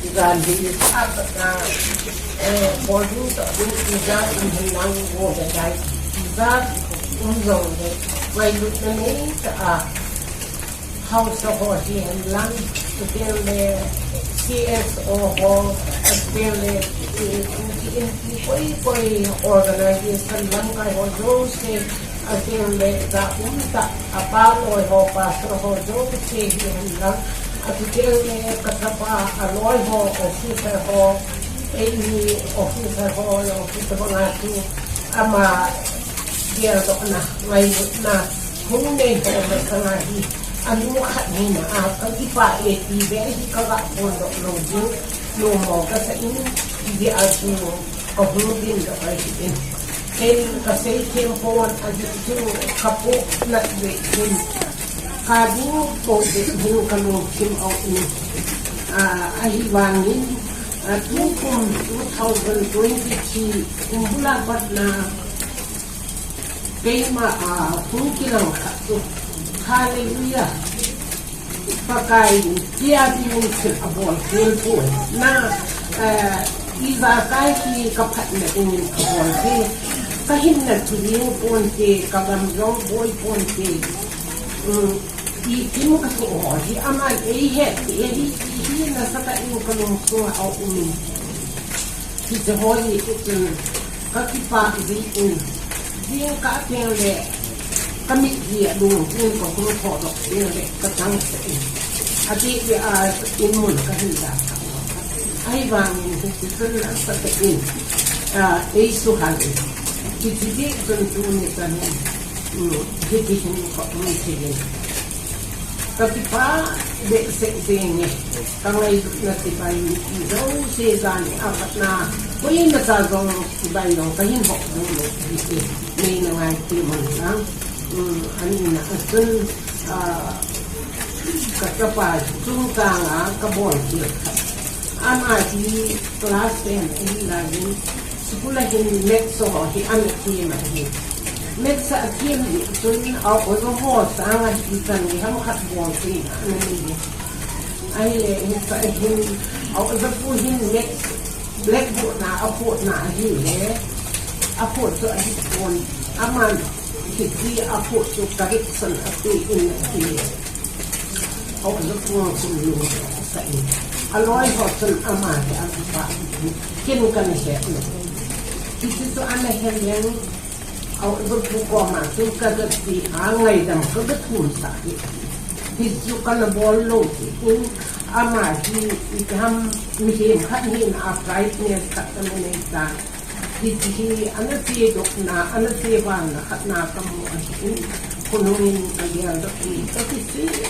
Iran di apa na bodu tak bisa menang go dan bisa unzong de mai lut ni ta house of and land to build the CSO or build the organization lang kai ho jo se build the unta apalo ho pastor ho jo se lang Atukele katapa aloy ho officer ho any officer ho officer ngatu ama dia na mai na hunde ho kangahi anu khanina a ipa e be ka ga pondo no ju no mo ka sa in di asu ko hulubin da ai in el ka sei tempo a ju kapo na be in Kadu po din kalong kim out ni ahibangin at kung 2023 kung bulabat na kema kung kilang kato hallelujah pagkain kaya din sa abol po na iba kahit kapat na din abol kahit na tuloy po kagamjong boy po Imu kasi ohi aman ehi nasaka imu kalung so au umi kita hoi itu kakipa din ka tele kami dia dulu din ko ko ko din le katang se ati dia imun kahinda ai bang itu na sa tin isu hali kita dia tentu ni kan jadi ko ni tapi pa de se kangai na tibay do se gani apat na kuy na sa gong tibay no kahin ho do disi may na ngai timon lang ani na asun katapa chung nga kabon ki ama di class 10 lagi sekolah ini lekso hi anathi ma hi Metsa akim di tun au ozo ho sanga ikan ni ham khat bol ti ani ai le sa hin au ozo pu hin let black bo na apo na hi le apo so ai kon aman ki apo so karik san ati in hi au ozo pu ko lu sa ai aloi ho san aman ya pa kin kan he ki so ana he yang au ibu koma tu kada ti angai dam kada thun sa hi ju kana bol lo ti in ama hi ikam mi hem khat ni na brightness ka tamene ta hi anathi dok na anathi wa na khat na kam in kunuin agia do ti ta ti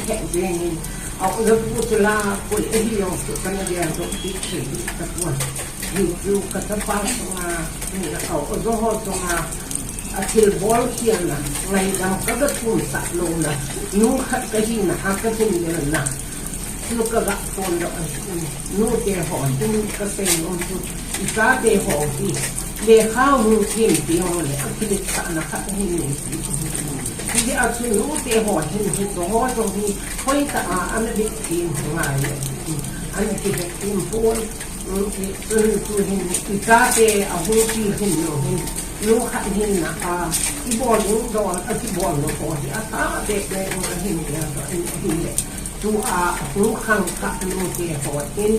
he jeni au ibu tula ko hi yo kana dia do ti ti ta ko hi ju kata pa nga ni au do ho to nga Akil bol kiana ngai dam kaga pun sa lo na nu khat ka hin na ka tin de na nu ka ga pon do nu te ho tin ka se on tu isa te ho ti le khau nu tin ti ho le akil sa na khat hin ni ti a chu nu te ho hin hi to ho to hi hoi ta an bi tin ngai an ti he tin pon tu hin isa te a hu ti hin no hin lu khát hin na ibon lu don ibon lu ko hi ata de ma hin ya do hin le tu lu khang ka lu te ho in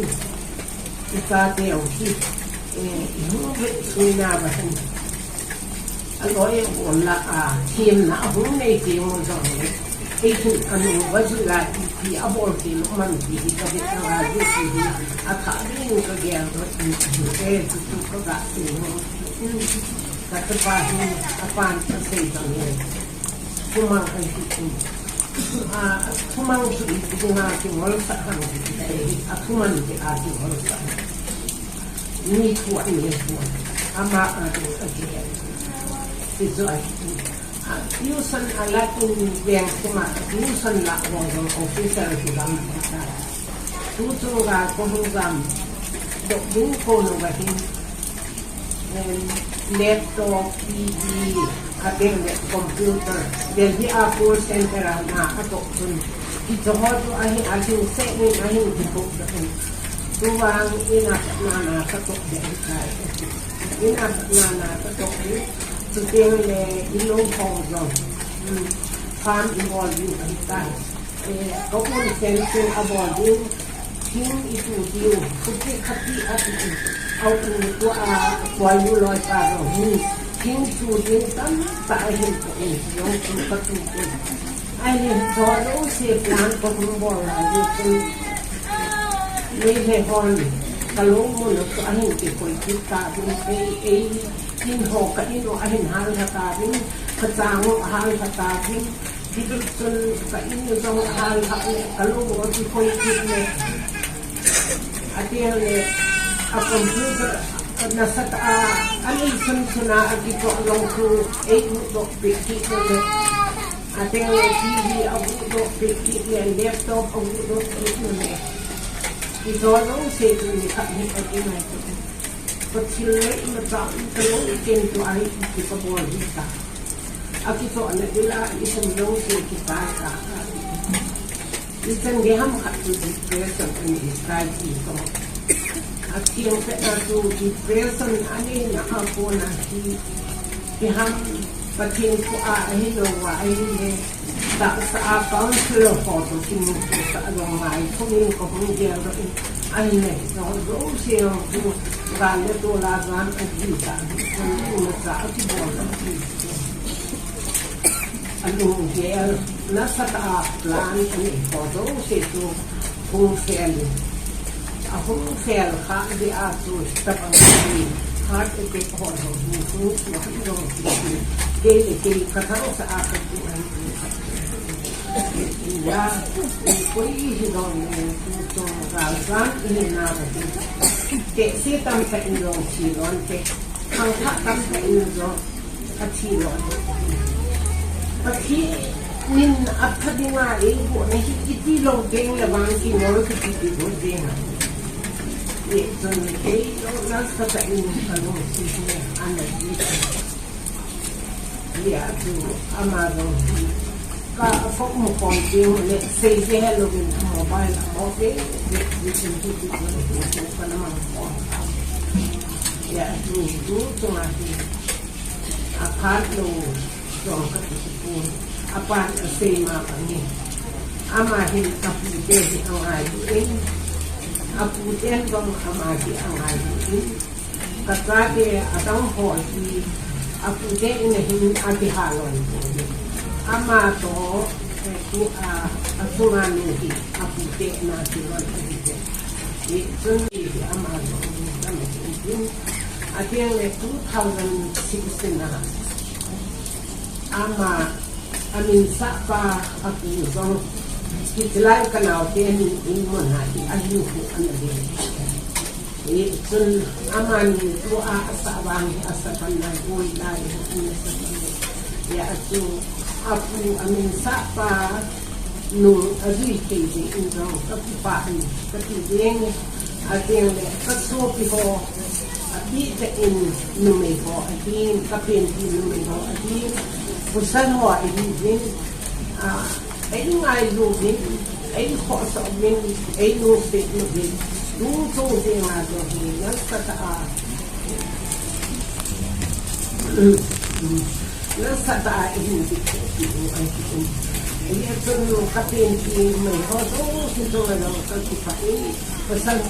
ita te o hi lu ve suina ba hin aloi bon la tim na hu nei ti mo do ne e tu anu wa ju la ti abol ti lu man ti ka de ka ju ti aka ni ko ge do tu ko ga ti kata bahin apaan kasi kami kumang ay titin kumang su itin ating walsa kang at kuman di ating walsa nikho nikho ama ating agihan ito ay yusan alatin biyang kuma yusan lakwang ng officer silang tutulong ako hanggang dokding ko nugahin laptop, TV, tablet, computer, del di Apple Center na ato dun. Ito ho to ahin ating setting ahin dipok doon. tuwang ina nana katok de kai ina nana katok ni tu tiang le ilong hong zong farm involving kai có một sen sen avoiding thing itu diu kuki khati ati au tu kwa yu loi pa ro ni thing tu din tam ta hin ko ni yong tu khatu ko ai ni do ro se plan ko mu bo la yu tu ni he hon ka lo mo no ko ani ti ko ti ta ni ei tin ho ka ni no ahin hal ha ta ni ka chang hal ha ta ni People ka inyo sa hal kalubo si koy kitne atiyan le a computer nasa anay suna at ito along to 8 dok pikit le atiyan le TV abu dok pikit le laptop abu dok pikit le ito along say to ni kapit at inay to but sila imatang talong ikin to ay ikipabol hita Aki to anak bila isang long si kita ka. Isang giham katu depression ini iskai ito. Aki yung peta to depression ani nakapo na si giham patin ko ahino wa ahine tak sa counselor photo sinu ko sa along mai kunin ko kung gero ahine so do siya ko ganda to lagan at kita. Kung sa ati bola anong gel nasa plan ani photo seto kung fel ako fel ka di ato tapang heart ito ko no no ke katao sa akin tuan ya ko ihidon ito galsan inana ke sitam sa indong silon ke ang hatam sa indong at silon Pati min apa dengar ibu ni kita logeng lepas kita kita logeng. Itu ni kita nak kata ini kalau sini anathi. Ya tu amado. Kalau fok mu konting le say hello in mobile okay. Kita kita kalau mampu. Ya tu cuma apa tu Jom ketisipun apa sema kami amahin kapute di angayin aputen bang amadi angayin kakade atang hoji apute inahin atihalon ama to ku asungan ni apute na silon apute itu ni amado kami ini atiang le 2016 na ama amin sapa aku zong kitlai kanau ten in mona di ayu ku anade itun amani tu asabang asapan na oi dai ya tu aku amin sapa nu adi ke di zong tapi pa ni tapi ding ateng le kaso pi ho abi te in numero adi kapin in numero adi Busan ho ini ai ngai lu ni ai kho sa min ai lu pe lu ni lu to de ma do ni na sa ta na sa ta ini di ai ki ai to lu kapin ki mai ho to si to la no sa ti pa ni busan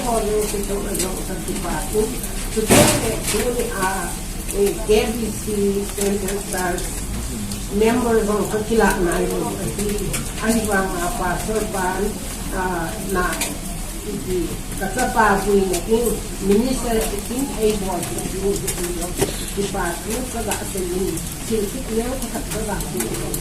ho lu si to la no sa ti pa ni to ni KBC Central members ng kakila na ito ay bang pasorban na kasapagoy na yung minister iting ay board na yung department kagaasin yung silkit niya kagaasin yung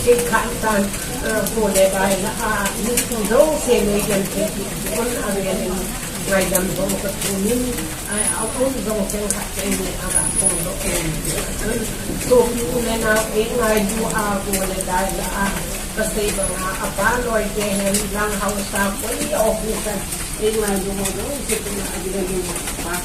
kaitan cô lệ bài là những dấu xe này gần thế thì con ăn cái ngày đầm có một cái phụ nữ áo thun dòng sen khát cái này ăn cả cùng đó số phụ nữ nào ấy ngày du cô lệ đại là pasti mga apalo ay kaya lang hausa ko i-office ay ngày du mo doon ito na agilagin pa